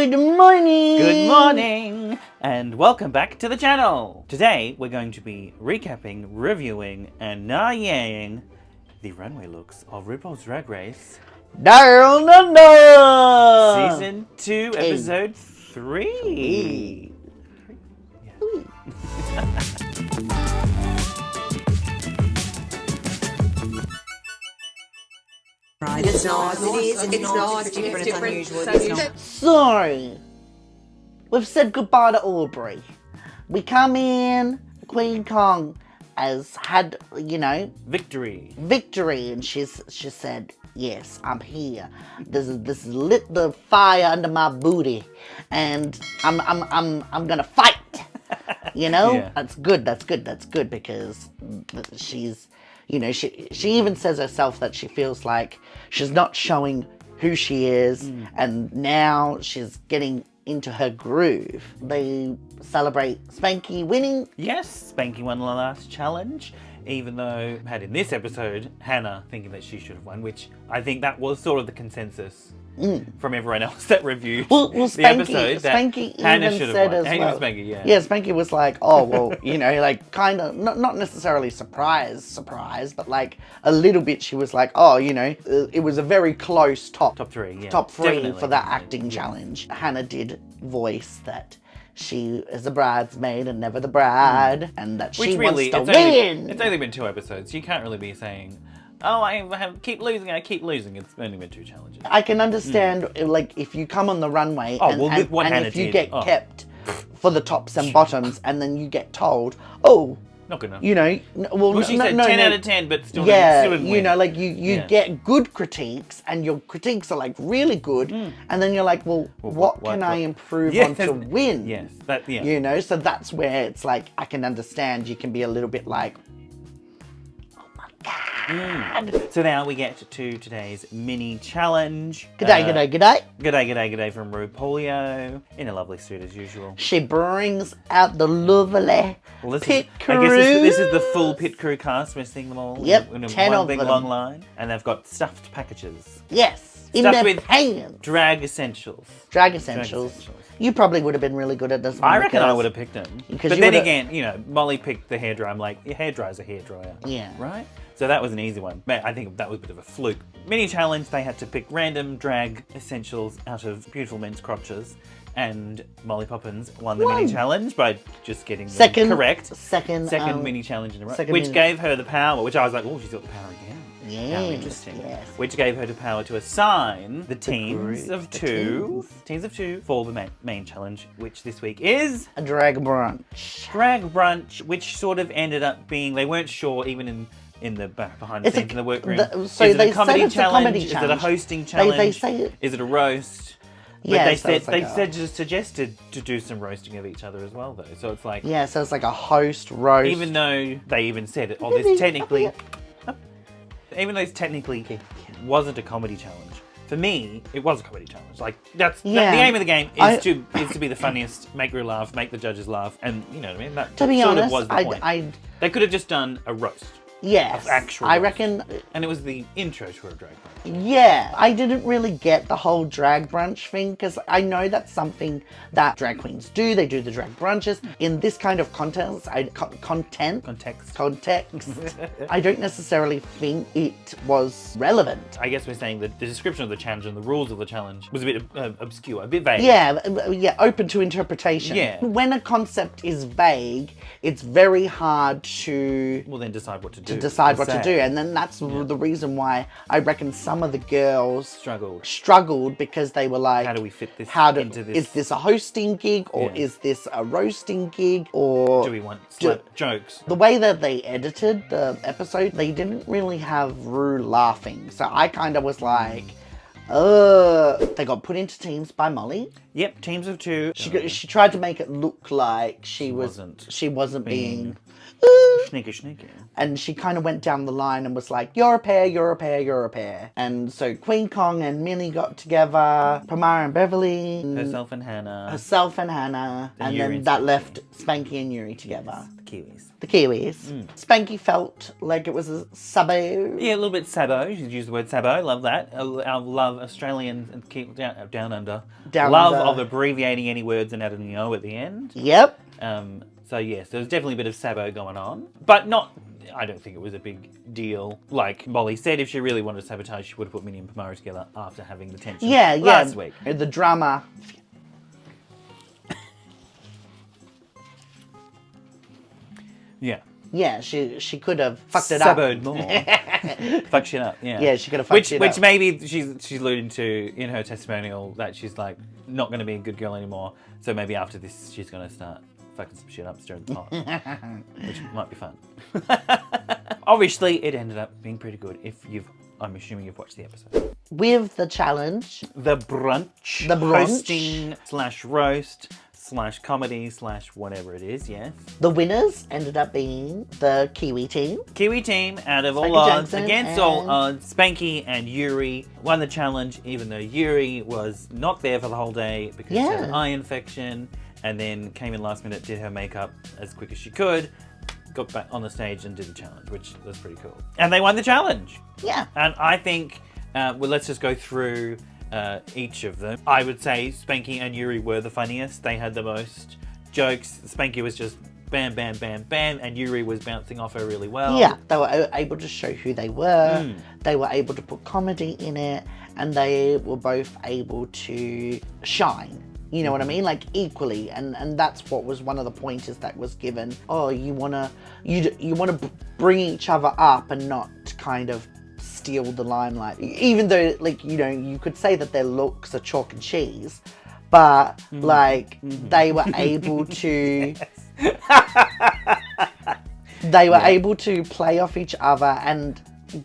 Good morning! Good morning! And welcome back to the channel! Today we're going to be recapping, reviewing, and naying the runway looks of RuPaul's Drag Race Down Under! Season 2, Episode 3. Right. It's not. It's not different. It's unusual. It's not. So, we've said goodbye to Aubrey. We come in, Queen Kong has had, Victory. and she said, yes, I'm here. This is lit the fire under my booty, and I'm gonna fight. Yeah. That's good because she's, she even says herself that she feels like she's not showing who she is, and now she's getting into her groove. They celebrate Spanky winning. Yes, Spanky won the last challenge, even though had in this episode Hannah thinking that she should have won, which I think that was sort of the consensus from everyone else that reviewed the episode. Spanky Hannah even should have said won. as well. Spanky, yeah. Yeah, Spanky was like, oh, well, like kind of, not necessarily surprise, but like a little bit she was like, oh, it was a very close top 3, yeah. Top 3 Definitely, for that acting challenge. Hannah did voice that she is a bridesmaid and never the bride, and that she wants to win. It's only been 2 episodes. You can't really be saying, oh, I keep losing. It's only been 2 challenges. I can understand, like, if you come on the runway and if you get kept for the tops and bottoms, and then you get told, oh, not good enough. Well, she said 10 out of 10, but still didn't win. you get good critiques, and your critiques are like really good, and then you're like, well, what can I improve on to win? Yes, so that's where it's like, I can understand you can be a little bit like, God. So now we get to today's mini challenge. G'day from RuPaulio in a lovely suit as usual. She brings out the lovely pit crew. I guess this is the full pit crew cast. We're seeing them all in 10 one of big them. long line. And they've got stuffed packages. Yes, in Stuffed their with pants. Drag essentials. Drag essentials. You probably would have been really good at this one. I reckon I would have picked them. But then again, Molly picked the hairdryer. I'm like, your hairdryer's a hairdryer. Yeah. Right? So that was an easy one. I think that was a bit of a fluke. Mini challenge, they had to pick random drag essentials out of beautiful men's crotches. And Molly Poppins won the mini challenge by just getting them correct. Second mini challenge in a row. Which gave her the power, which I was like, oh, she's got the power again. Yeah. How interesting. Yes. Which gave her the power to assign the teams of two for the main challenge, which this week is a drag brunch. Which sort of ended up being, they weren't sure even in the behind the scenes in the workroom. So is it they a comedy said it's challenge? a comedy Is challenge. it a hosting challenge? They say it. Is it a roast? Yeah, But they suggested to do some roasting of each other as well, though. So it's like, yeah, so it's like a host roast. even though they even said, oh, this technically, even though this technically wasn't a comedy challenge. For me, it was a comedy challenge. Like the aim of the game is to be the funniest, make her laugh, make the judges laugh, and you know what I mean. That to be sort honest, of was the point. They could have just done a roast. Yes, I reckon. And it was the intro to a drag brunch. Yeah, I didn't really get the whole drag brunch thing, because I know that's something that drag queens do. They do the drag brunches. In this kind of context, I don't necessarily think it was relevant. I guess we're saying that the description of the challenge and the rules of the challenge was a bit obscure, a bit vague. Yeah, open to interpretation. Yeah. When a concept is vague, it's very hard to decide what to do. And then that's the reason why I reckon some of the girls struggled because they were like, how do we fit this into this? Is this a hosting gig, or is this a roasting gig, or do we want slap jokes? The way that they edited the episode, they didn't really have Rue laughing, so I kind of was like, they got put into teams by Molly. Yep, teams of 2. She tried to make it look like she wasn't being sneaky. And she kind of went down the line and was like, you're a pair, you're a pair, you're a pair. And so Queen Kong and Minnie got together, Pamara and Beverly. Herself and Hannah. And then that left Spanky and Yuri together. Kiwis. The Kiwis. Spanky felt like it was a sabo. Yeah, a little bit sabo. She's used the word sabo. Love that. I love Australians and keep down under. Down love under. of abbreviating any words and adding an O at the end. Yep. So yes, there was definitely a bit of sabo going on, but not. I don't think it was a big deal. Like Molly said, if she really wanted to sabotage, she would have put Minnie and Pomaro together after having the tension last week. The drama. Yeah. Yeah, she could have fucked it up. Saboed more. Fuck shit up, yeah. Yeah, she could have fucked it up. Which maybe she's alluding to in her testimonial that she's like not going to be a good girl anymore. So maybe after this, she's going to start fucking some shit up, stirring the pot, which might be fun. Obviously, it ended up being pretty good. I'm assuming you've watched the episode. With the challenge. The brunch. The brunch. Hosting / roast / comedy / whatever it is, yes. The winners ended up being the Kiwi team. Kiwi team, out of all Spanky odds, Jackson against all odds, Spanky and Yuri won the challenge, even though Yuri was not there for the whole day because she had an eye infection, and then came in last minute, did her makeup as quick as she could, got back on the stage and did the challenge, which was pretty cool. And they won the challenge. Yeah. And I think, well, let's just go through each of them. I would say Spanky and Yuri were the funniest. They had the most jokes. Spanky was just bam, bam, bam, bam, and Yuri was bouncing off her really well. Yeah, they were able to show who they were. They were able to put comedy in it, and they were both able to shine. You know what I mean? Like equally, and that's what was one of the pointers that was given. Oh, you wanna bring each other up and not kind of steal the limelight. Even though, like, you know, you could say that their looks are chalk and cheese, but like they were able to. They were able to play off each other and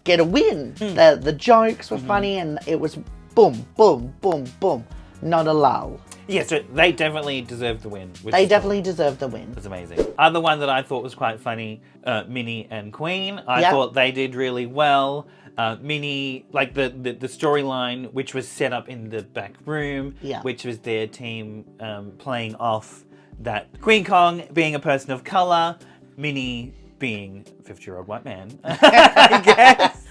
get a win. The jokes were funny, and it was boom, boom, boom, boom. Not a lull. Yeah, so they definitely deserved the win. They definitely deserved the win. That's amazing. Other one that I thought was quite funny, Minnie and Queen. I thought they did really well. Minnie, like the storyline, which was set up in the back room, which was their team playing off that Queen Kong being a person of colour, Minnie being a 50-year-old white man, I guess.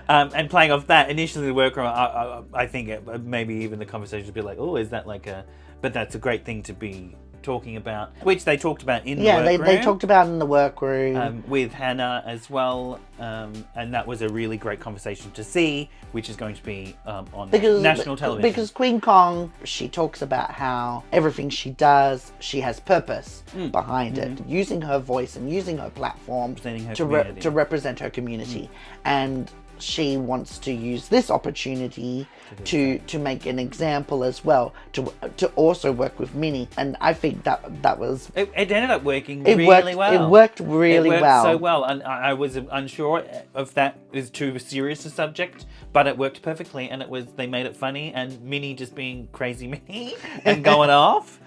And playing off that, initially the workroom, I think maybe even the conversation would be like, oh, is that like a... But that's a great thing to be talking about, which they talked about in the workroom. Yeah, they talked about in the workroom. With Hannah as well, and that was a really great conversation to see, which is going to be on national television. Because Queen Kong, she talks about how everything she does, she has purpose behind it, using her voice and using her platform to represent her community. And she wants to use this opportunity to make an example as well, to also work with Minnie. And I think that was... It ended up working really well. It worked really well. It worked so well. And I was unsure if that is too serious a subject, but it worked perfectly. And they made it funny, and Minnie just being crazy Minnie and going off.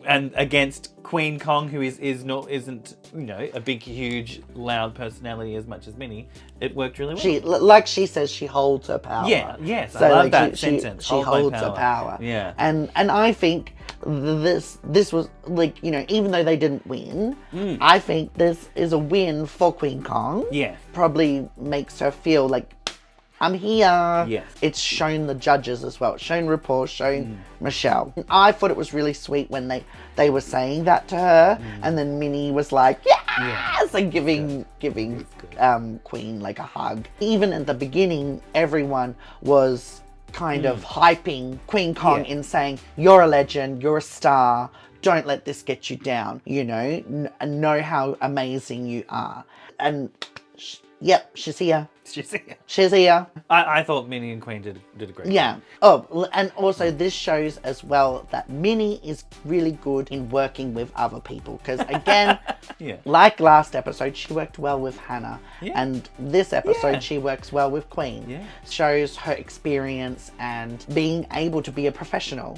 And against Queen Kong, who isn't a big, huge, loud personality as much as Minnie, it worked really well. Like she says, she holds her power. Yeah, yes, so I love that sentence. She holds her power. Yeah, and I think this was like, even though they didn't win, I think this is a win for Queen Kong. Yeah, probably makes her feel like, I'm here. Yes. It's shown the judges as well. It's shown RuPaul, shown Michelle. I thought it was really sweet when they were saying that to her, and then Minnie was like, yes, and giving Queen like a hug. Even at the beginning, everyone was kind of hyping Queen Kong in saying, you're a legend, you're a star, don't let this get you down, know how amazing you are. And yep, she's here. She's here. I thought Minnie and Queen did a great job. Oh, and also this shows as well that Minnie is really good in working with other people. Because again, like last episode, she worked well with Hannah. Yeah. And this episode, she works well with Queen. Yeah. Shows her experience and being able to be a professional.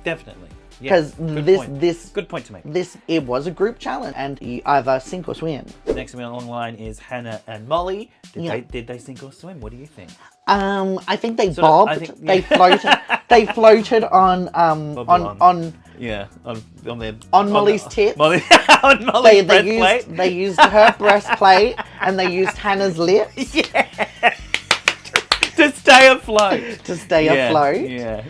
Definitely. Because good point to make. It was a group challenge, and you either sink or swim. The next one along the line is Hannah and Molly. Did they sink or swim? What do you think? I think they bobbed. They floated. They floated on Yeah, on their On Molly's tits. on Molly's breastplate. They used her breastplate and they used Hannah's lips Yeah. To stay afloat. to stay afloat. Yeah.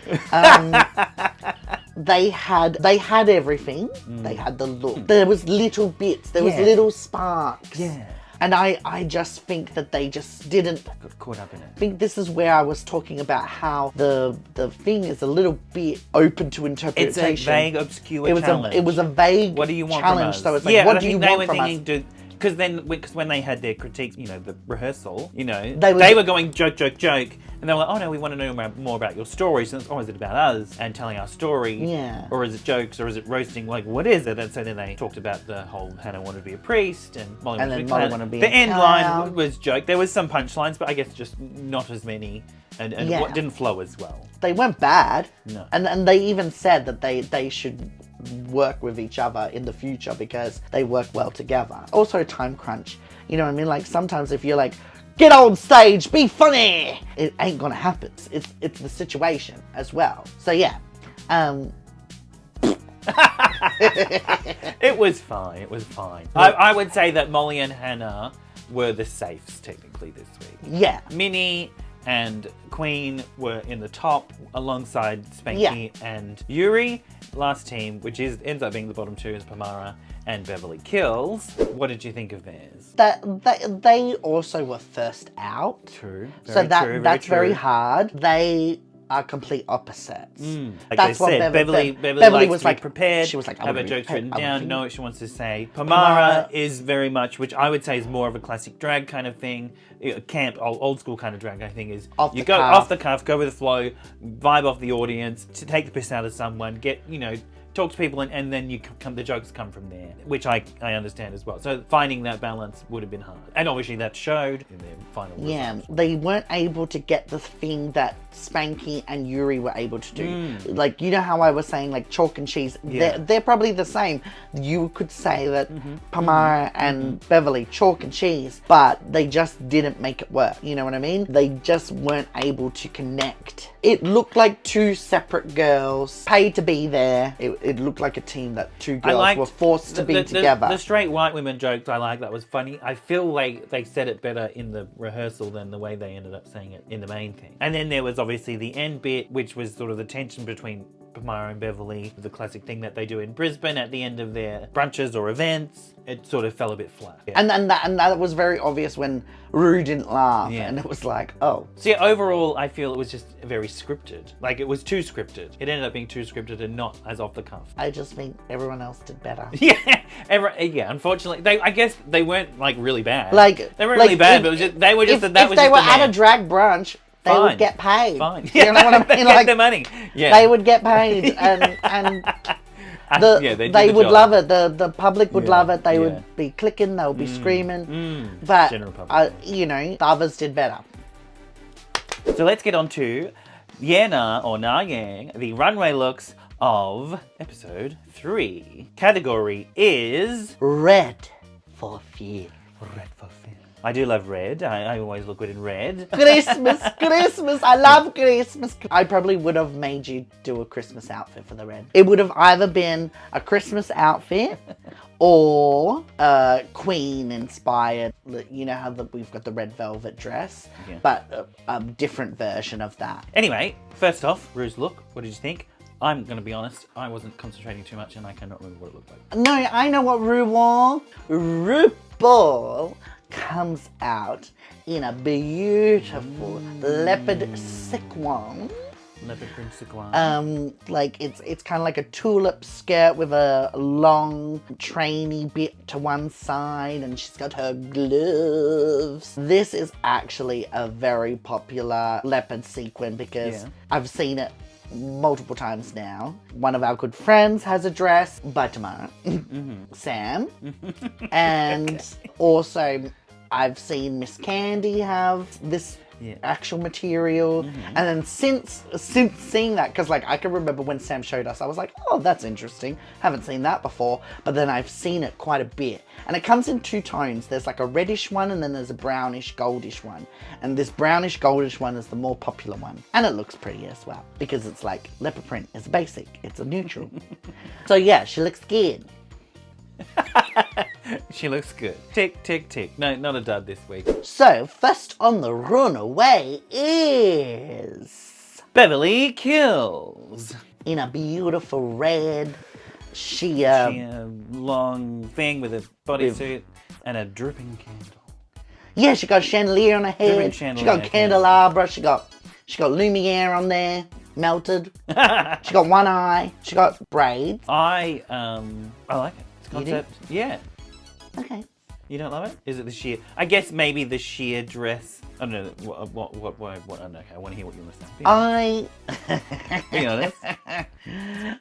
They had everything. They had the look. There was little bits. There was Yeah. little sparks. Yeah. And I just think that they just didn't. Got caught up in it. I think this is where I was talking about how the thing is a little bit open to interpretation. It's a vague, obscure challenge. It was a vague What do you want challenge. from us? So it's like, what do you want from us? Because when they had their critiques, the rehearsal, They were going joke, and they were like, oh no, we want to know more about your stories. And it's, oh, is it about us and telling our story? Yeah. Or is it jokes, or is it roasting? Like, what is it? And so then they talked about the whole Hannah wanted to be a priest, and Molly wanted to be the end line was joke. There was some punchlines, but I guess just not as many, and what didn't flow as well. They weren't bad. No. And they even said that they should work with each other in the future because they work well together. Also time crunch. You know what I mean? Like sometimes if you're like, get on stage, be funny, it ain't gonna happen. It's the situation as well. So yeah. It was fine. It was fine. I would say that Molly and Hannah were the safes technically this week. Yeah. Minnie and Queen were in the top alongside Spanky and Yuri. Last team, which ends up being the bottom two, is Pamara and Beverly Kills. What did you think of theirs? They also were first out. True. That's very hard. They are complete opposites. Like That's they what said, Beverly likes was to be like prepared. She was like, have her jokes written down, know what she wants to say. Pamara Pamara is very much, which I would say is more of a classic drag kind of thing. Camp, old school kind of drag, I think, is Off you the go cuff. off the cuff, go with the flow, vibe off the audience, to take the piss out of someone, get, talk to people, and then the jokes come from there, which I understand as well. So finding that balance would have been hard. And obviously that showed in their final results. They weren't able to get the thing that Spanky and Yuri were able to do. Like, you know how I was saying, like, chalk and cheese? Yeah. They're probably the same. You could say that Pamara and Beverly, chalk and cheese, but they just didn't make it work. You know what I mean? They just weren't able to connect. It looked like two separate girls paid to be there. It looked like a team that two girls were forced to be together. The straight white women jokes I like, that was funny. I feel like they said it better in the rehearsal than the way they ended up saying it in the main thing. And then there was obviously the end bit, which was sort of the tension between Pamara and Beverly, the classic thing that they do in Brisbane at the end of their brunches or events. It sort of fell a bit flat. Yeah. And that was very obvious when Rue didn't laugh, and it was like, oh. So yeah, overall, I feel it was just very scripted. Like, it was too scripted. It ended up being too scripted and not as off the cuff. I just think everyone else did better. Yeah, unfortunately, I guess they weren't like really bad. Like they weren't really bad, but if they were just if they were at a drag brunch, they would get paid. Fine. You know what I mean? They Like, get their money. Yeah. They would get paid, and they would love it. The public would love it. They would be clicking. They would be screaming. But General public. the others did better. So let's get on to Yana or Na Yang, the runway looks of episode 3. Category is Red for fear. red for fear. I do love red. I always look good in red. Christmas. I love Christmas. I probably would have made you do a Christmas outfit for the red. It would have either been a Christmas outfit or Queen inspired. You know how we've got the red velvet dress, but a different version of that. Anyway, first off, Rue's look. What did you think? I'm going to be honest, I wasn't concentrating too much and I cannot remember what it looked like. No, I know what Rue wore. RuPaul comes out in a beautiful leopard sequin. Leopard print sequin. Like it's kind of like a tulip skirt with a long trainy bit to one side, and she's got her gloves. This is actually a very popular leopard sequin because I've seen it multiple times now. One of our good friends has a dress by tomorrow, Sam, and also I've seen Miss Candy have this actual material, and then since seeing that, because like I can remember when Sam showed us, I was like, oh, that's interesting, haven't seen that before, but then I've seen it quite a bit, and it comes in two tones. There's like a reddish one and then there's a brownish goldish one, and this brownish goldish one is the more popular one, and it looks pretty as well because it's like leopard print, it's basic, it's a neutral. So yeah, she looks good. She looks good. Tick, tick, tick. No, not a dud this week. So first on the runaway is Beverly Kills. in a beautiful red. She She a long thing with a bodysuit and a dripping candle. yeah, she got a chandelier on her head. She chandelier, got a candelabra. She got Lumiere on there, melted. She got one eye. She got braids. I like it. It's You do? concept. Yeah. Okay. You don't love it? Is it the sheer? I guess maybe the sheer dress. I don't know. What? Okay, I want to hear what you want to say. Be honest.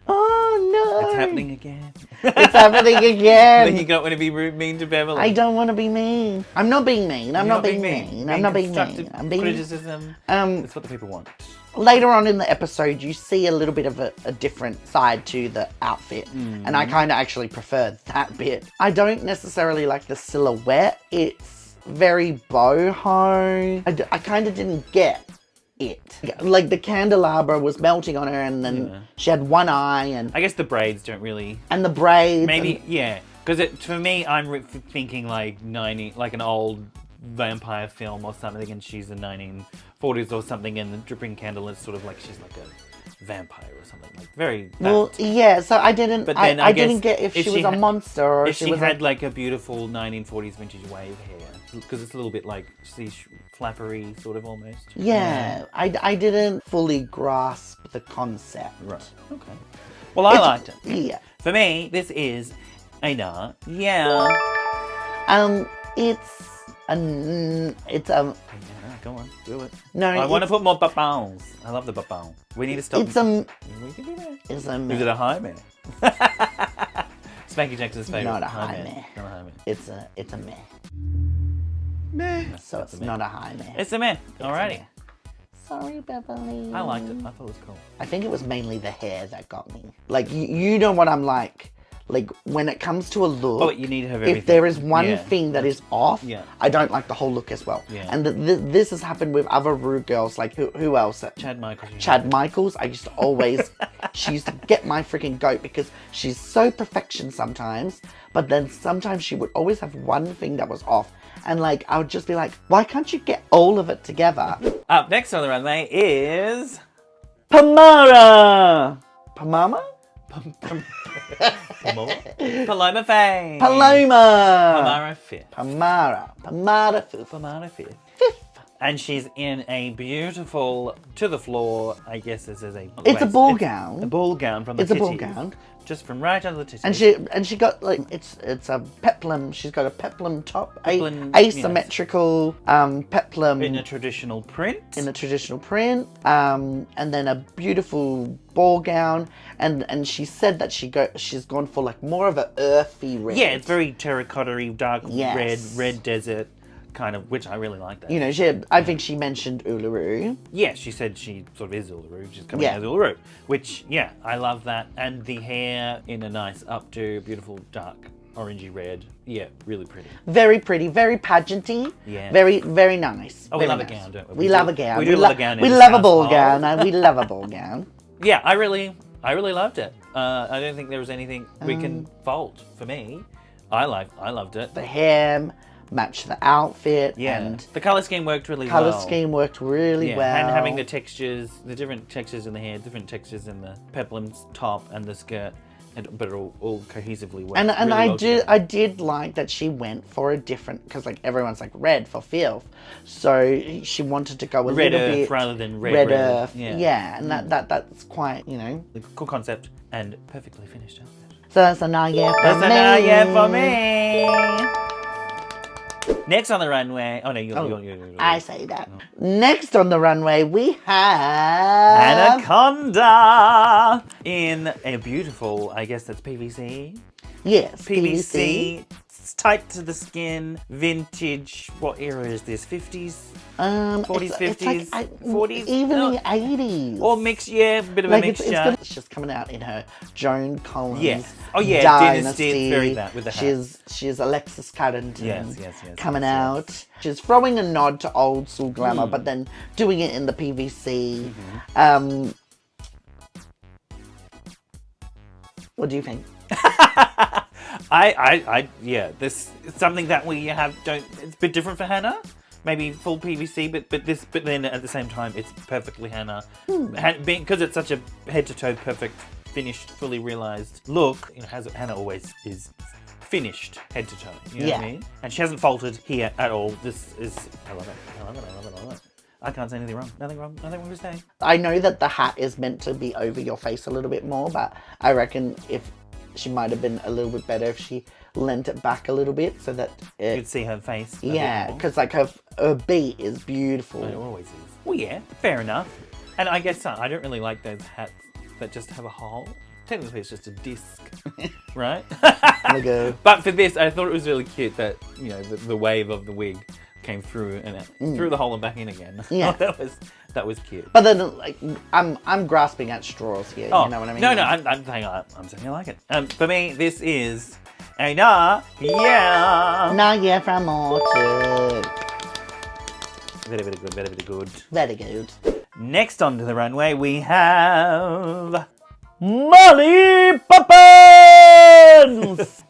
Oh no. It's happening again. It's happening again. Then you don't want to be rude, mean to Beverly. I don't want to be mean. I'm not being mean. I'm not being mean. I'm not being constructive mean. I'm being criticism. Um, That's what the people want. Later on in the episode, you see a little bit of a different side to the outfit, and I kind of actually prefer that bit. I don't necessarily like the silhouette. It's very boho. I kind of didn't get it. Like the candelabra was melting on her, and then she had one eye, and I guess the braids don't really. and the braids. Maybe yeah, because for me, I'm thinking like like an old vampire film or something, and she's the 1940s or something, and the dripping candle is sort of like she's like a vampire or something, like very. Well, yeah. So I didn't. But then I didn't get if she was a monster or if she was had like a beautiful 1940s vintage wave hair, because it's a little bit like flappery sort of almost. Yeah, I didn't fully grasp the concept. Right. Okay. Well, I liked it. Yeah. For me, this is a nah. Yeah. It's Yeah, go on, do it. no. I want to put more babons. I love the babon. We need to stop. It's We can do that. It's Is it a high man? Spanky Jackson's favorite. Not a high man. Not a high man. It's a meh. So That's it's a meh. not a high meh. It's a man. It's a Alrighty. meh. Sorry, Beverly. I liked it. I thought it was cool. I think it was mainly the hair that got me. Like you know what I'm like. Like when it comes to a look, Oh, you need to have everything. if there is one Yeah. thing that is off, Yeah. I don't like the whole look as well. Yeah. And this has happened with other rude girls. Like who else? Chad Michaels. Chad Michaels. I used to always, she used to get my freaking goat because she's so perfection sometimes, but then sometimes she would always have one thing that was off. And like, I would just be like, why can't you get all of it together? Up next on the runway is Pamara! Pamama? Paloma Faye. Paloma! Pamara Fifth. Pamara Fifth. Pamara Fifth. And she's in a beautiful, to the floor, I guess this is a... It's a ball gown. A ball gown from the It's a ball titties. gown. Just from right under the titties. And she got like it's a peplum. She's got a peplum top, Peplum, asymmetrical peplum in a traditional print. in a traditional print, and then a beautiful ball gown. And she said that she's gone for like more of a earthy red. Yeah, it's very terracotta-y, dark Yes. red desert kind of, which I really like that. You know, I think she mentioned Uluru. Yeah, she said she sort of is Uluru. She's coming Yeah. as Uluru, which, yeah, I love that. And the hair in a nice updo, beautiful dark orangey red. Yeah, really pretty. Very pretty, very pageanty. Yeah. Very, very nice. Oh, we Very love a nice. gown, don't we? We love a gown. We do love a gown in We this love a ball household. gown. We love a ball gown. Yeah, I really loved it. I don't think there was anything we can fault for me. I loved it. The hair matched the outfit. Yeah, And the color scheme worked really color well. scheme worked really Yeah, well. and having the textures, the different textures in the hair, different textures in the peplum's top and the skirt, but it all cohesively worked. And really I well did together. I did like that she went for a different, because like everyone's like red for filth, so she wanted to go a Red little earth bit rather than red earth. Yeah. Yeah, and that's quite, you know. Cool concept and perfectly finished outfit. So that's a nah yeah for That's me. a nah yeah for me. Next on the runway. Oh no, you're I say that. Next on the runway we have Anaconda in a beautiful, I guess that's PVC. Yes, PVC. It's tight to the skin, vintage. What era is this? 50s? 40s, it's like 50s, 40s? even No. the 80s. Or mix, yeah, a bit of like a mixture. it's just coming out in her Joan Collins. Yes. Oh, yeah, Dynasty. Dynasty, it's very that, with the hat. She's Alexis Carrington. Yes, coming yes, out. She's throwing a nod to old school glamour, but then doing it in the PVC. What do you think? Yeah, this is something that we it's a bit different for Hannah. Maybe full PVC, but then at the same time, it's perfectly Hannah. Because it's such a head to toe perfect, finished, fully realized look. You know, Hannah always is finished head to toe. You know what I mean? And she hasn't faltered here at all. This is, I love it. I love it. I love it. I love it. I can't say anything wrong. Nothing wrong to say. I know that the hat is meant to be over your face a little bit more, but I reckon if she might have been a little bit better if she lent it back a little bit so that you could see her face. Yeah, because like her beat is beautiful. It always is. Well, yeah, fair enough. And I guess I don't really like those hats that just have a hole. Technically, it's just a disc, right? But for this, I thought it was really cute that, you know, the wave of the wig came through and through the hole and back in again. Yeah, that was cute. But then, like, I'm grasping at straws here. You know what I mean? No, I'm saying I like it. For me, this is a nah, yeah. Nah, yeah, from Morton. Very, very good. Very, very good. Very good. Next onto the runway, we have Molly Poppins.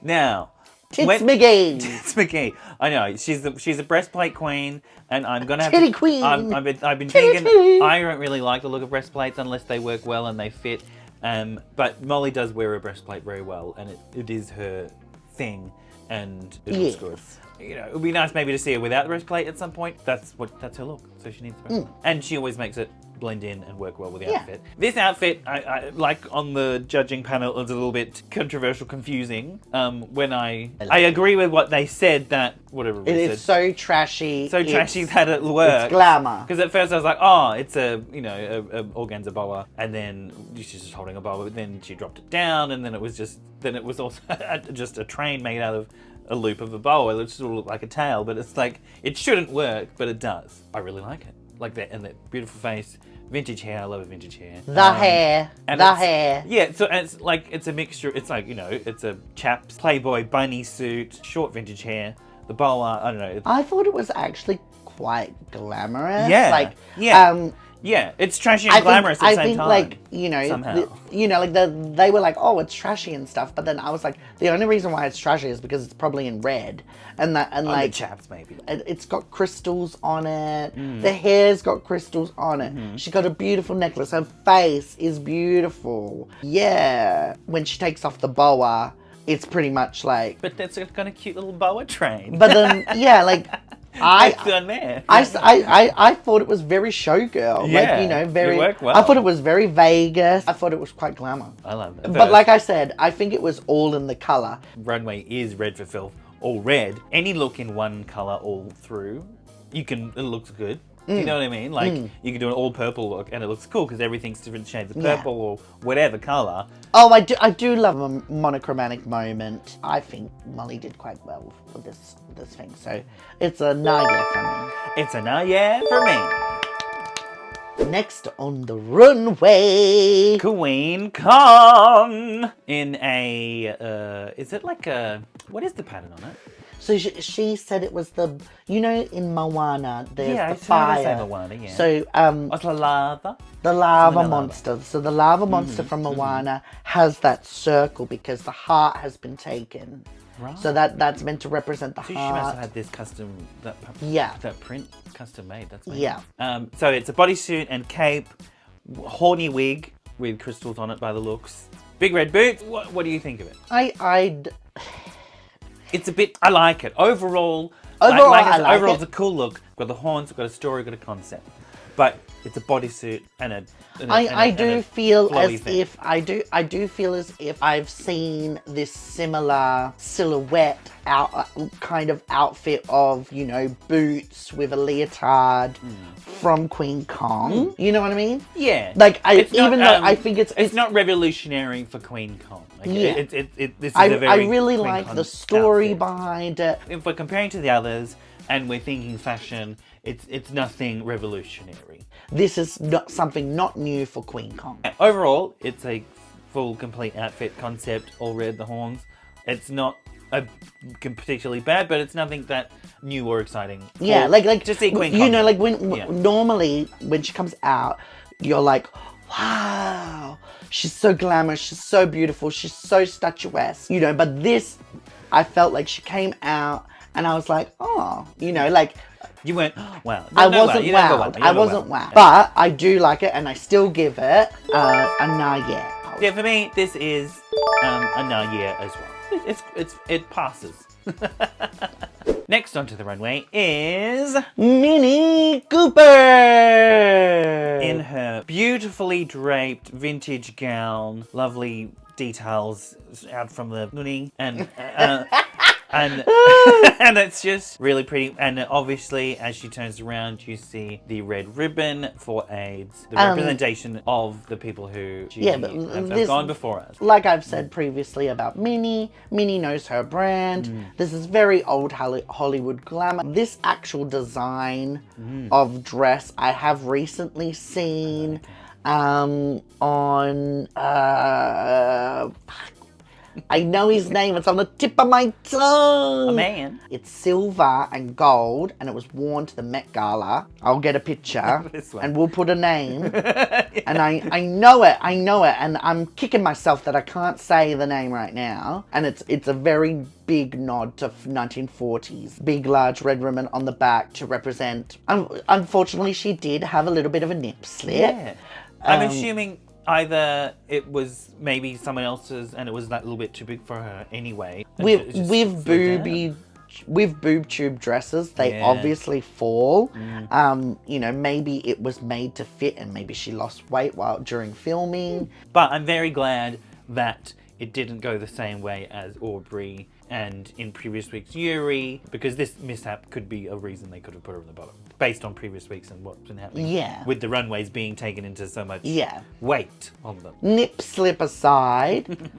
Now, Tits McGee. Tits McGee. I know she's a breastplate queen, and I'm gonna have Titty queen. I've been thinking I don't really like the look of breastplates unless they work well and they fit. But Molly does wear a breastplate very well, and it is her thing, and it looks good. You know, it would be nice maybe to see her without the breastplate at some point. That's her look, so she needs the breastplate. And she always makes it blend in and work well with the outfit. This outfit, I like on the judging panel, is a little bit controversial, confusing. When I agree with what they said, that whatever it is so trashy. So trashy that it works. It's glamour. Because at first I was like, oh, it's a organza boa, and then she's just holding a boa, but then she dropped it down, and then it was also just a train made out of a loop of a boa. It sort of looked like a tail, but it's like, it shouldn't work, but it does. I really like it. Like that, and that beautiful face, vintage hair. I love a vintage hair. The hair. Yeah, so it's a mixture. It's like, you know, it's a chap's Playboy bunny suit, short vintage hair, the boa. I don't know. I thought it was actually quite glamorous. Yeah. Yeah, it's trashy and glamorous at the same time. Like, you know, like they were like, oh, it's trashy and stuff. But then I was like, the only reason why it's trashy is because it's probably in red, and like the chaps maybe. It's got crystals on it. The hair's got crystals on it. She got a beautiful necklace. Her face is beautiful. Yeah, when she takes off the boa, it's pretty much like. But that's got a cute little boa train. But then like. I thought it was very showgirl. Yeah, like, you know, very. It worked well. I thought it was very Vegas. I thought it was quite glamour. I love it. But like I said, I think it was all in the color. Runway is red for filth, all red. Any look in one color all through, it looks good. Do you know what I mean? Like, you can do an all purple look and it looks cool because everything's different shades of purple or whatever color. Oh, I do love a monochromatic moment. I think Molly did quite well for this thing. So it's a nah yeah for me. It's a nah yeah for me. Next on the runway, Queen Kong in a, is it like a, what is the pattern on it? So she said it was the, you know, in Moana, there's the fire. Yeah, I say Moana, yeah. So, what's the lava? The lava monster. So the lava monster from Moana has that circle because the heart has been taken. Right. So that's meant to represent the heart. She must have had this custom, that print custom made. That's amazing. Yeah. So it's a bodysuit and cape, horny wig with crystals on it by the looks. Big red boots. What do you think of it? It's a bit. I like it overall. Overall, it's a cool look. Got the horns. Got a story. Got a concept. But it's a bodysuit and I do feel as if I've seen this similar silhouette kind of outfit of, you know, boots with a leotard from Queen Kong. You know what I mean? Yeah. Like I think it's not revolutionary for Queen Kong. Like, yeah. I really like the story behind it. If we're comparing to the others and we're thinking fashion, it's nothing revolutionary. This is something not new for Queen Kong. Overall, it's a full, complete outfit concept, all red, the horns. It's not particularly bad, but it's nothing that new or exciting. Yeah, like to see Queen Kong. You know, like normally when she comes out, you're like, wow, she's so glamorous, she's so beautiful, she's so statuesque, you know, but this, I felt like she came out and I was like, oh, you know, like, You weren't, wow. I wasn't wowed. I wasn't wowed. But I do like it and I still give it a nah yeah. Yeah, for me, this is a nah yeah as well. It passes. Next onto the runway is Minnie Cooper in her beautifully draped vintage gown, lovely details out from the nuni, and and it's just really pretty. And obviously, as she turns around, you see the red ribbon for AIDS, the representation of the people who have gone before us. Like I've said previously about Minnie knows her brand. This is very old Hollywood glamour. This actual design of dress I have recently seen on I know his name, it's on the tip of my tongue. A man. It's silver and gold, and it was worn to the Met Gala. I'll get a picture, and we'll put a name. Yeah. And I know it, and I'm kicking myself that I can't say the name right now. And it's a very big nod to 1940s. Big, large red ribbon on the back to represent. Unfortunately, she did have a little bit of a nip slip. Yeah. I'm assuming either it was maybe someone else's and it was that little bit too big for her anyway. With boob tube dresses, they obviously fall. You know, maybe it was made to fit and maybe she lost weight during filming. But I'm very glad that it didn't go the same way as Aubrey and in previous week's Yuri, because this mishap could be a reason they could have put her on the bottom, based on previous weeks and what's been happening. Yeah. With the runways being taken into so much weight on them. Nip slip aside,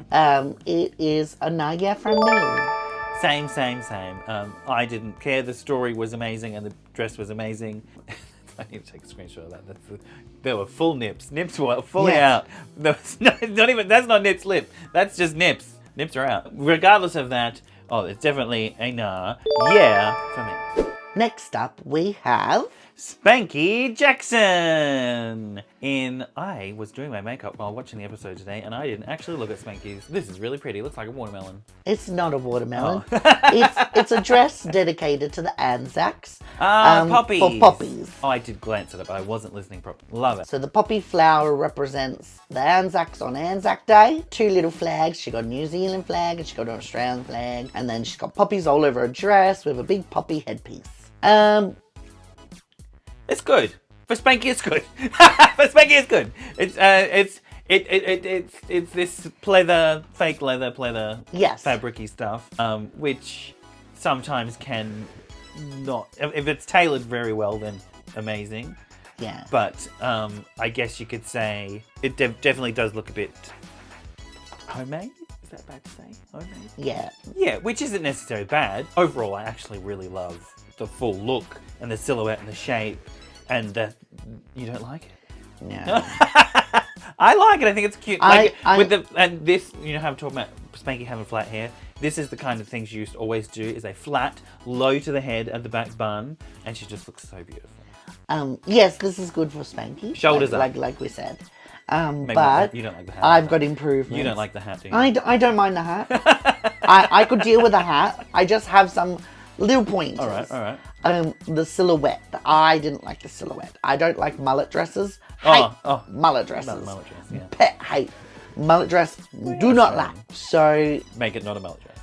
it is a nah from me. Same. I didn't care. The story was amazing and the dress was amazing. I need to take a screenshot of that. There were full nips. Nips were fully out. That's not nip slip. That's just nips. Nips are out. Regardless of that, it's definitely a nah yeah for me. Next up, we have Spanky Jackson I was doing my makeup while watching the episode today, and I didn't actually look at Spanky's. This is really pretty. It looks like a watermelon. It's not a watermelon. It's a dress dedicated to the Anzacs. Poppies. For poppies. Oh, I did glance at it, but I wasn't listening properly. Love it. So the poppy flower represents the Anzacs on Anzac Day. 2 little flags. She got a New Zealand flag and she got an Australian flag. And then she's got poppies all over her dress with a big poppy headpiece. It's good. For Spanky, it's good. For Spanky, it's good. It's this fake leather fabric-y stuff, which sometimes can not, if it's tailored very well, then amazing. Yeah. But I guess you could say it definitely does look a bit homemade. Is that bad to say? Homemade? Yeah. Yeah, which isn't necessarily bad. Overall, I actually really love the full look and the silhouette and the shape, and you don't like it? No. I like it. I think it's cute. And this, you know how I'm talking about Spanky having flat hair. This is the kind of things you used to always do, is a flat, low to the head at the back bun, and she just looks so beautiful. Yes, this is good for Spanky. Shoulders up. Like we said. But you don't like the hat. I've got improvements. You don't like the hat, do you? I don't mind the hat. I could deal with the hat. I just have some little pointers. All right. The silhouette. I didn't like the silhouette. I don't like mullet dresses. Mullet dresses. Mullet dress, yeah. Pet hate. Mullet dress, do not like. So make it not a mullet dress.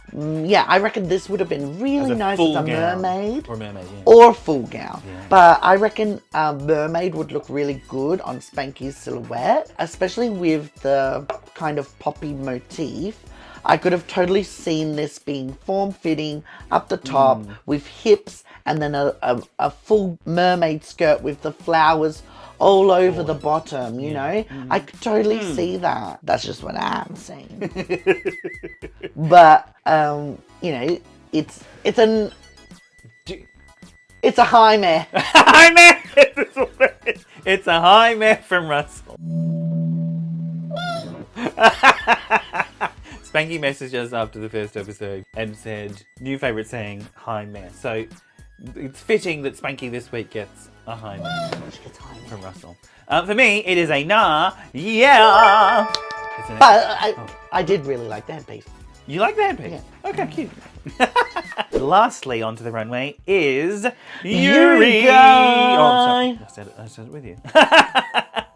Yeah, I reckon this would have been really nice as a mermaid. Or mermaid, yeah. Or full gown. Yeah. But I reckon mermaid would look really good on Spanky's silhouette, especially with the kind of poppy motif. I could have totally seen this being form-fitting up the top with hips and then a full mermaid skirt with the flowers all over the bottom, you know? I could totally see that. That's just what I'm saying. But, you know, it's a high meh. High meh! It's a high meh from Russell. Spanky messaged us after the first episode and said, new favourite saying, hi meh. So it's fitting that Spanky this week gets a high meh from Russell. For me, it is a nah, yeah! Isn't it? But I did really like the headpiece. You like the headpiece? Yeah. Okay, cute. Lastly, onto the runway is Yuri Yuri. Guy. Oh, sorry. I said it with you.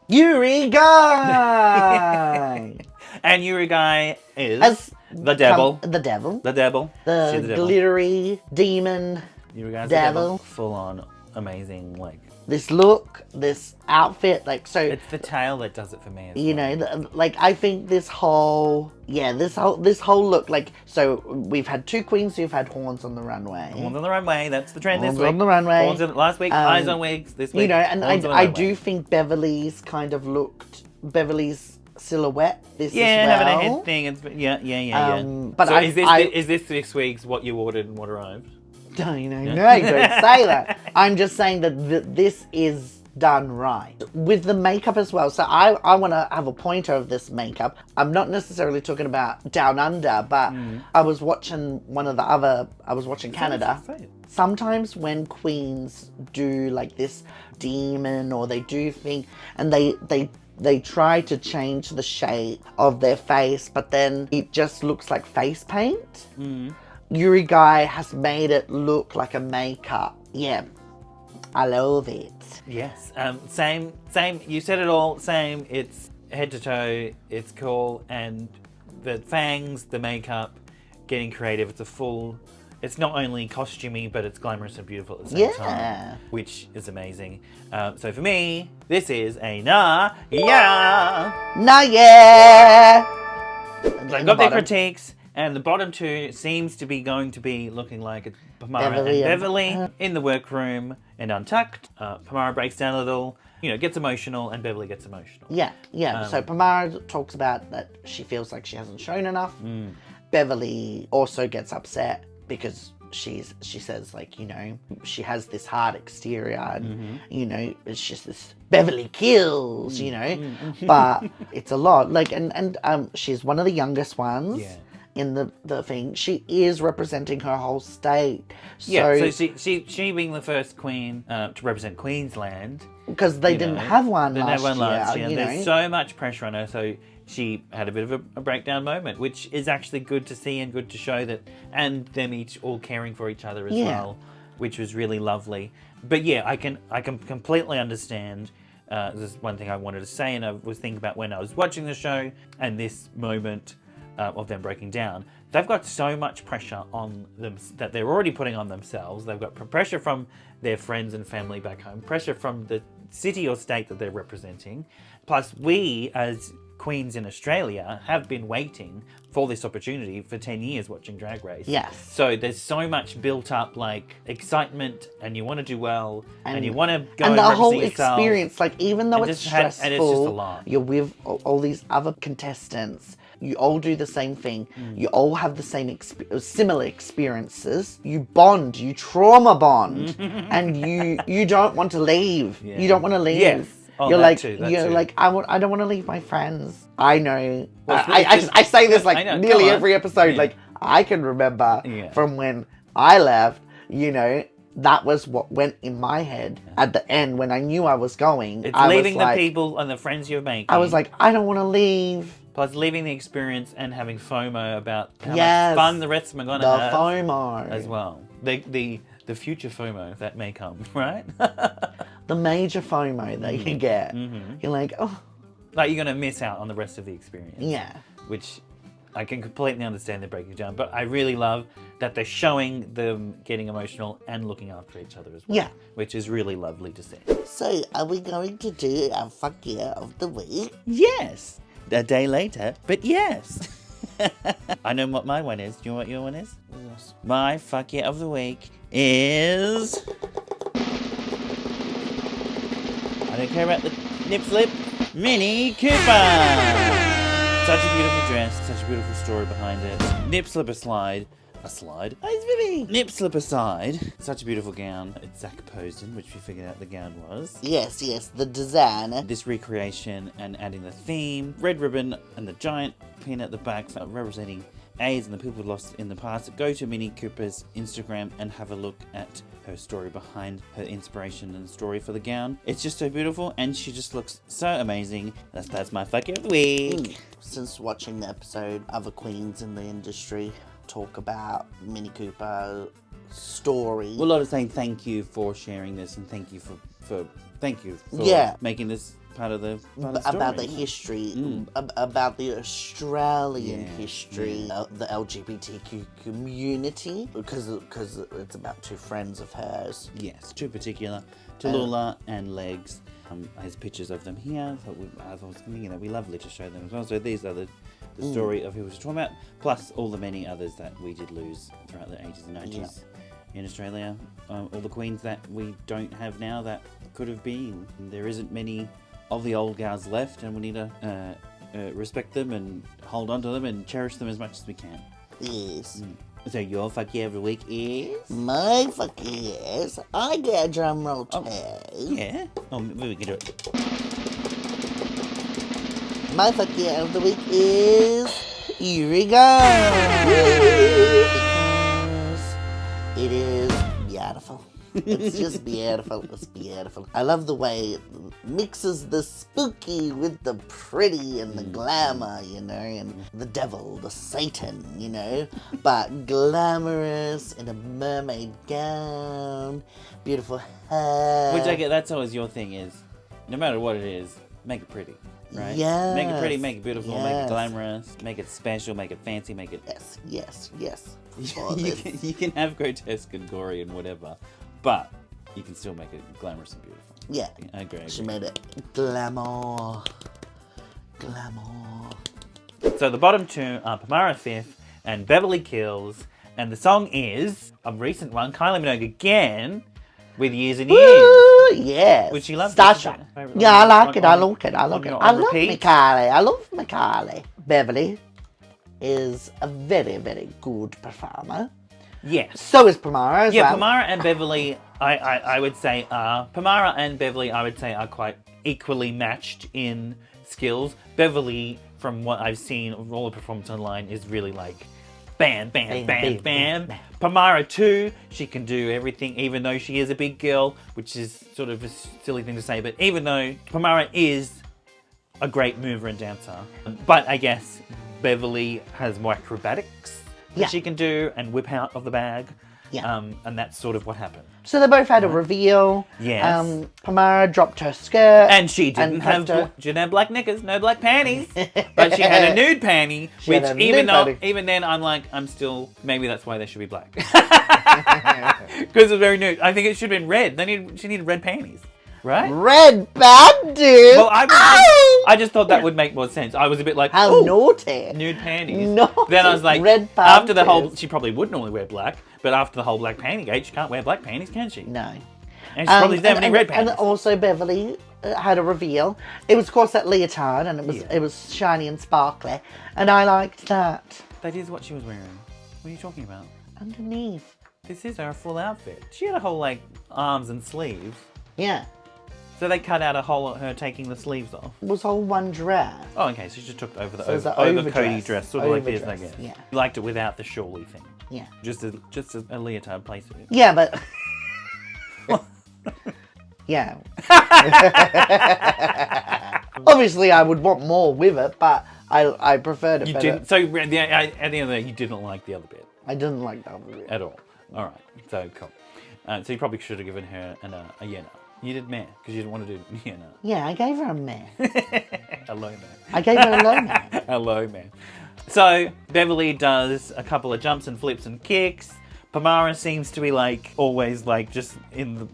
Yuri Guy! And Yuri Guy is As the devil. The devil. The devil. The She's the devil. glittery demon. Yuri Guy's devil. the devil. Full on amazing, like. This look, this outfit, like, so... It's the tail that does it for me. You know, like, I think this whole look, like, so we've had two queens who've had horns on the runway. Horns on the runway, that's the trend Horns this week. on the runway. Horns on, last week, eyes on wigs, this week. You know, and horns on the I runway. do think Beverly's kind of looked, Beverly's silhouette this yeah, as well. having a head thing. It's, yeah. But so I, is this week's what you ordered and what arrived? No, don't say that. I'm just saying that this is done right. With the makeup as well. So I want to have a pointer of this makeup. I'm not necessarily talking about Down Under, but I was watching Canada. Sometimes when queens do like this demon or they do thing and they try to change the shape of their face, but then it just looks like face paint. Yuri Guy has made it look like a makeup. Yeah, I love it. Yes, same. You said it all. Same. It's head to toe. It's cool, and the fangs, the makeup, getting creative. It's not only costumey, but it's glamorous and beautiful at the same time, which is amazing. So for me, this is a nah, yeah. I've got their critiques. And the bottom two seems to be going to be looking like Pamara and Beverly in the workroom and Untucked. Pamara breaks down a little, gets emotional, and Beverly gets emotional. Yeah. So Pamara talks about that she feels like she hasn't shown enough. Beverly also gets upset because she says, like, she has this hard exterior and, it's just this Beverly kills, but it's a lot. Like, and she's one of the youngest ones. Yeah. In the thing, she is representing her whole state. So she being the first queen to represent Queensland, because they didn't have one last year. There's so much pressure on her, so she had a bit of a breakdown moment, which is actually good to see and good to show that, and them each all caring for each other as well, which was really lovely. But yeah, I can completely understand. This is one thing I wanted to say, and I was thinking about when I was watching the show and this moment. Of them breaking down. They've got so much pressure on them that they're already putting on themselves. They've got pressure from their friends and family back home, pressure from the city or state that they're representing. Plus, we as queens in Australia have been waiting for this opportunity for 10 years watching Drag Race. Yes. So there's so much built up, like, excitement, and you want to do well, and you want to go and and the represent whole yourself. experience, like, even though it's stressful, and it's just a lot. You're with all these other contestants. You all do the same thing. You all have the same similar experiences. You bond. You trauma bond, and you don't want to leave. Yeah. You don't want to leave. Yes. Oh, you're like, I don't want to leave my friends. I know. Well, I say this like nearly every episode. Yeah. Like, I can remember from when I left. That was what went in my head at the end when I knew I was going. It's leaving the people and the friends you're making. I was like, I don't want to leave. Plus, leaving the experience and having FOMO about how much fun the rest of them are going to have. The FOMO. As well. The future FOMO that may come, right? The major FOMO that you get. You're like, oh. Like, you're going to miss out on the rest of the experience. Yeah. Which I can completely understand they're breaking down. But I really love that they're showing them getting emotional and looking after each other as well. Yeah. Which is really lovely to see. So, are we going to do our fuck yeah of the week? Yes. A day later, but yes. I know what my one is. Do you know what your one is? Yes. My fuck yeah of the week is... I don't care about the nip slip. Mini Cooper! Such a beautiful dress, such a beautiful story behind it. Nip slip slide. a slide. Nice baby. Nip slip aside. Such a beautiful gown. It's Zach Posen, which we figured out the gown was. Yes, the design. This recreation and adding the theme, red ribbon and the giant pin at the back representing AIDS and the people lost in the past. Go to Mini Cooper's Instagram and have a look at her story behind her inspiration and story for the gown. It's just so beautiful and she just looks so amazing. That's my fuck of the week. Since watching the episode, other queens in the industry talk about Mini Cooper story. Well, a lot of saying thank you for sharing this and thank you for making this part of the story. About the history, about the Australian history, the LGBTQ community, because it's about two friends of hers. Yes, two particular, Tallulah and Legs. Has pictures of them here. So I was thinking, we lovely to show them as well. So these are the story of who we're talking about, plus all the many others that we did lose throughout the 80s and 90s in Australia. All the queens that we don't have now that could have been. There isn't many of the old gals left, and we need to respect them and hold on to them and cherish them as much as we can. Yes. So your fuck yeah every week is? My fuck yes. I get a drum roll too. Yeah. Oh, maybe we can do it. My fuck yeah of the week is here we go. Because it is beautiful. It's just beautiful. It's beautiful. I love the way it mixes the spooky with the pretty and the glamour, and the devil, the Satan, but glamorous in a mermaid gown, beautiful hair. Which I get, that's always your thing is, no matter what it is, make it pretty, right? Yes. Make it pretty, make it beautiful, make Yes. it glamorous, make it special, make it fancy, make it... Yes. you can have grotesque and gory and whatever, but you can still make it glamorous and beautiful. Yeah. I agree. She made it glamour. So the bottom two are Pamara Fifth and Beverly Kills, and the song is a recent one, Kylie Minogue again, with Years and Years. Ooh, yes. Which she loves. Starship. Yeah, I like it. I love it. I love repeat? Kylie. I love my Kylie. Beverly is a very, very good performer. Yes. So is Pamara as well. Yeah, Pamara and Beverly, I would say Pamara and Beverly, I would say, are quite equally matched in skills. Beverly, from what I've seen of all the performance online, is really like bam, bam, bam, bam. Pamara too, she can do everything, even though she is a big girl, which is sort of a silly thing to say, but even though Pamara is a great mover and dancer, but I guess Beverly has more acrobatics that she can do and whip out of the bag. Yeah. And that's sort of what happened. So they both had a reveal. Yes. Pamara dropped her skirt. And she didn't have black knickers, no black panties. But she had a nude panty, which even then I'm still, maybe that's why they should be black. Because it's very nude. I think it should have been red. She needed red panties. Right? Red bad dude. Well, I just thought that would make more sense. I was a bit like, how naughty. Nude panties. Naughty. Then I was like, red after the whole, she probably would normally wear black, but after the whole black panty gate, she can't wear black panties, can she? No. And she probably doesn't have any red panties. And also Beverly had a reveal. It was, of course, that leotard, and it was shiny and sparkly, and I liked that. That is what she was wearing. What are you talking about? Underneath. This is her full outfit. She had a whole, arms and sleeves. Yeah. So they cut out a hole at her taking the sleeves off. It was all one dress. Oh, okay. So she just took over the So over Cody dress, sort of like this, I overdress, guess. yeah. You liked it without the shawly thing. Yeah. Just a leotard playsuit. Yeah, but... yeah. Obviously, I would want more with it, but I preferred it You better. didn't. So at the end of the day, you didn't like the other bit I didn't like that one. at all. All right. So cool. So you probably should have given her a yeah no. You did meh because you didn't want to do yeah no. Yeah, I gave her a meh. Hello man. I gave her a low meh. Hello man. So Beverly does a couple of jumps and flips and kicks. Pamara seems to be always just in the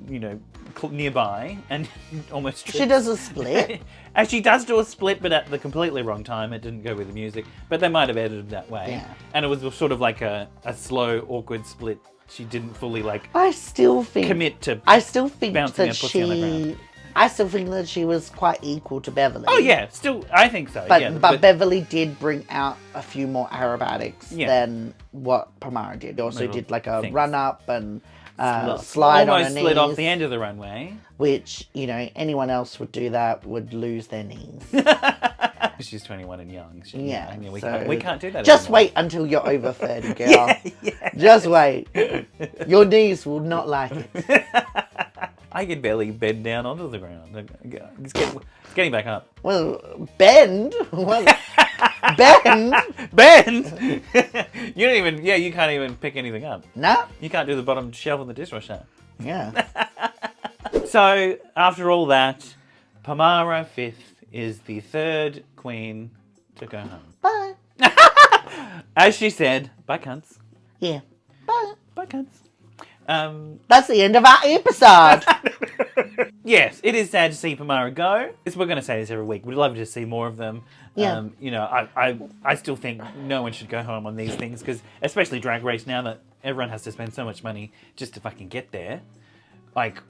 nearby and almost trips. She does a split. And she does do a split, but at the completely wrong time. It didn't go with the music, but they might have edited that way. Yeah. And it was sort of like a slow, awkward split. She didn't fully I still think commit to I still think bouncing that her pussy on the she ground. I still think that she was quite equal to Beverly. Oh yeah, still I think so. But, yeah, but Beverly did bring out a few more aerobatics Yeah. than what Pamara did. She also Little did like a things. run up and slide on her almost slid off knees, the end of the runway. which, you know, anyone else would do that would lose their knees. She's 21 and young. Yeah, I mean, we so can't do that. Just anymore. wait until you're over 30, girl. Yeah. Just wait. Your knees will not like it. I could barely bend down onto the ground. It's getting back up. Well, bend? Well, bend? Bend! You don't even, you can't even pick anything up. No? You can't do the bottom shelf in the dishwasher. Yeah. So, after all that, Pamara 5th is the 3rd queen to go home. Bye. As she said, bye cunts. Yeah. Bye. Bye cunts. That's the end of our episode. Yes, it is sad to see Pamara go. We're going to say this every week. We'd love to see more of them. Yeah. You know, I still think no one should go home on these things because, especially Drag Race, now that everyone has to spend so much money just to fucking get there. Like,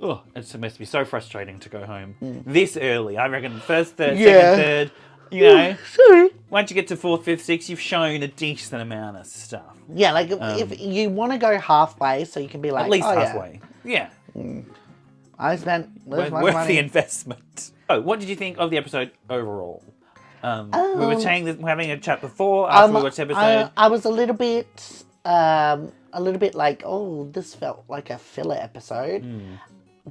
oh, it must be so frustrating to go home this early. I reckon first, third, second, third. You know, Sorry. once you get to 4th, 5th, 6th, you've shown a decent amount of stuff. Yeah, like if you want to go halfway, so you can be like, At least oh, halfway. Yeah. I spent this much Worth money. the investment. Oh, what did you think of the episode overall? We were saying that we're having a chat before after we watched the episode. I was a little bit like, oh, this felt like a filler episode.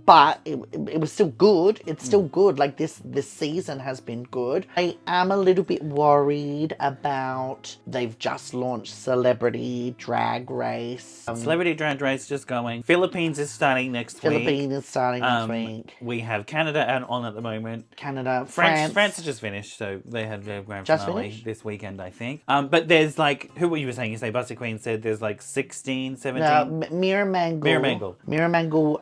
But it was still good. It's still good. Like this season has been good. I am a little bit worried about they've just launched Celebrity Drag Race. Celebrity Drag Race just going. Philippines is starting next week. Philippines is starting next week. We have Canada on at the moment. Canada, France has just finished, so they had their grand Just finale finished? this weekend, I think. But there's like, who were you saying? You say Buster Queen said there's like 16, 17? Mira Mangle. Mira Mangle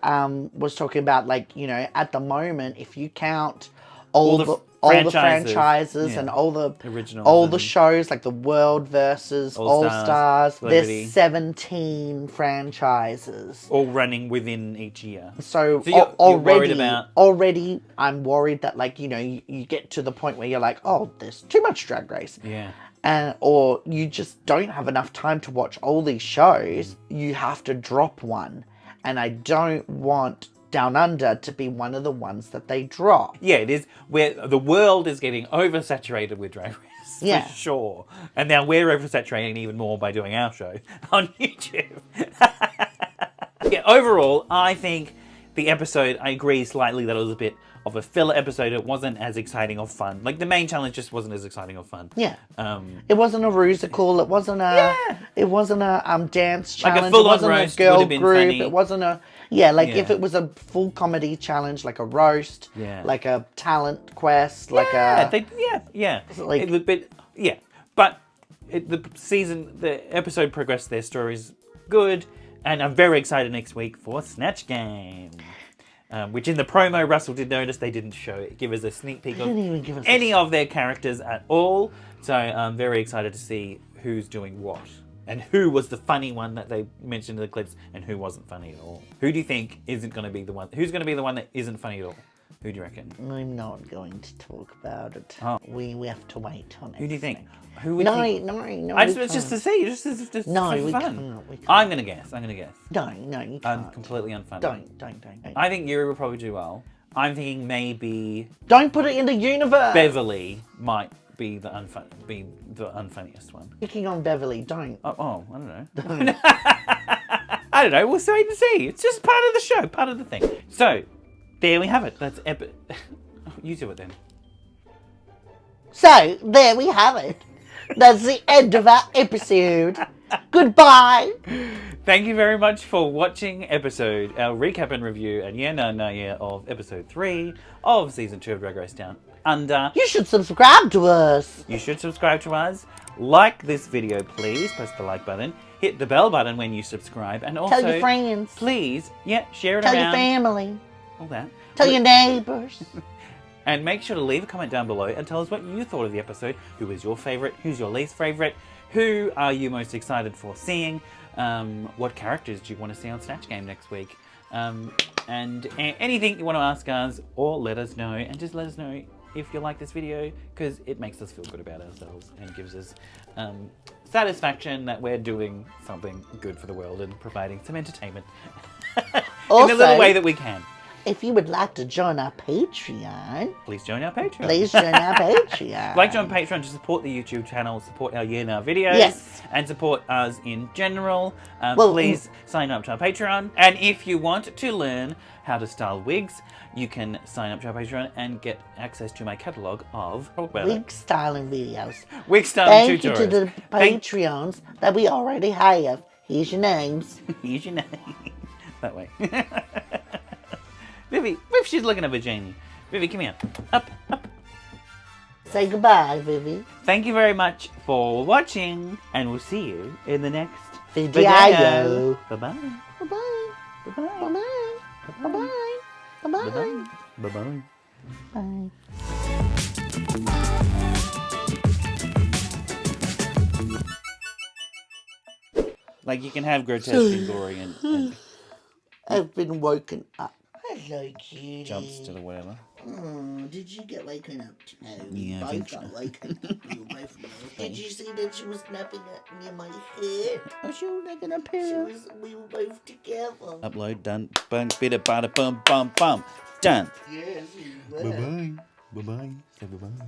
was talking about, like, you know, at the moment, if you count all the franchises and all the originals, the shows, like the World versus All Stars, there's 17 franchises all running within each year. So you're worried about... already I'm worried that, like, you know, you get to the point where you're like, oh, there's too much Drag Race. Yeah. Or you just don't have enough time to watch all these shows. You have to drop one. And I don't want Down Under to be one of the ones that they drop. Yeah, it is where the world is getting oversaturated with Drag Race, for sure. And now we're oversaturating even more by doing our show on YouTube. Yeah, overall, I think the episode, I agree slightly that it was a bit of a filler episode. It wasn't as exciting or fun. Like, the main challenge just wasn't as exciting or fun. Yeah. It wasn't a rusical. It wasn't a... Yeah. It wasn't a dance challenge. Like a full-on it wasn't roast a girl would have been group. funny. It wasn't a... Yeah, like if it was a full comedy challenge, like a roast, like a talent quest, like a... Like, it was a bit... Yeah. But the episode progressed, their stories good, and I'm very excited next week for Snatch Game. Which in the promo, Russell did notice they didn't give us a sneak peek of any of their characters at all. So I'm very excited to see who's doing what. And who was the funny one that they mentioned in the clips and who wasn't funny at all. Who do you think isn't going to be the one? Who's going to be the one that isn't funny at all? Who do you reckon? I'm not going to talk about it. Oh. We have to wait on it. Who do you think? Who would think? No. It's just to see, just no, for we fun. can't. We can't. I'm gonna guess. No, you can't. I'm completely unfunny. Don't. I think Yuri will probably do well. I'm thinking maybe Don't put it in the universe. Beverly might be the unfunniest one. Picking on Beverly, don't. Oh, I don't know. I don't know. We'll wait and see. It's just part of the show, part of the thing. So, there we have it. That's epic. You do it then. So, there we have it. That's the end of our episode. Goodbye. Thank you very much for watching our recap and review of episode 3 of season 2 of Drag Race Down Under. You should subscribe to us. You should subscribe to us. Like this video, please. Press the like button. Hit the bell button when you subscribe. And also, tell your friends. Please, share it around. Tell your family. All that. Tell your neighbors. And make sure to leave a comment down below and tell us what you thought of the episode. Who was your favourite? Who's your least favourite? Who are you most excited for seeing? What characters do you want to see on Snatch Game next week? And anything you want to ask us or let us know, and just let us know if you like this video, because it makes us feel good about ourselves and gives us satisfaction that we're doing something good for the world and providing some entertainment in Also, the little way that we can. if you would like to join our Patreon, Please join our Patreon. please join our Patreon. Like join Patreon to support the YouTube channel, support our year now videos, Yes. and support us in general. Well, Please sign up to our Patreon. And if you want to learn how to style wigs, you can sign up to our Patreon and get access to my catalogue of wig styling videos. wig styling Thank you tutorials. to the Patreons that we already have. Here's your names. Here's your name. That way. Vivi, she's looking at Virginia. Vivi, come here. Up. Say goodbye, Vivi. Thank you very much for watching, and we'll see you in the next Video. Bye-bye. Bye-bye. Bye-bye. Bye-bye. Bye-bye. Bye-bye. Bye-bye. Bye. Like, you can have grotesque and gory and I've been woken up. Hello, cutie. jumps to the whatever. Oh, did you get woken up too? Yeah, I both think got so. woken up. You both know. Did you see that she was napping near my head? Oh, she was like an up She here. was, we were both together. Upload, done. Bum, bida, bada, bum, bum, bum. Done. Yes, we were. Bye-bye. Bye-bye. Say bye-bye.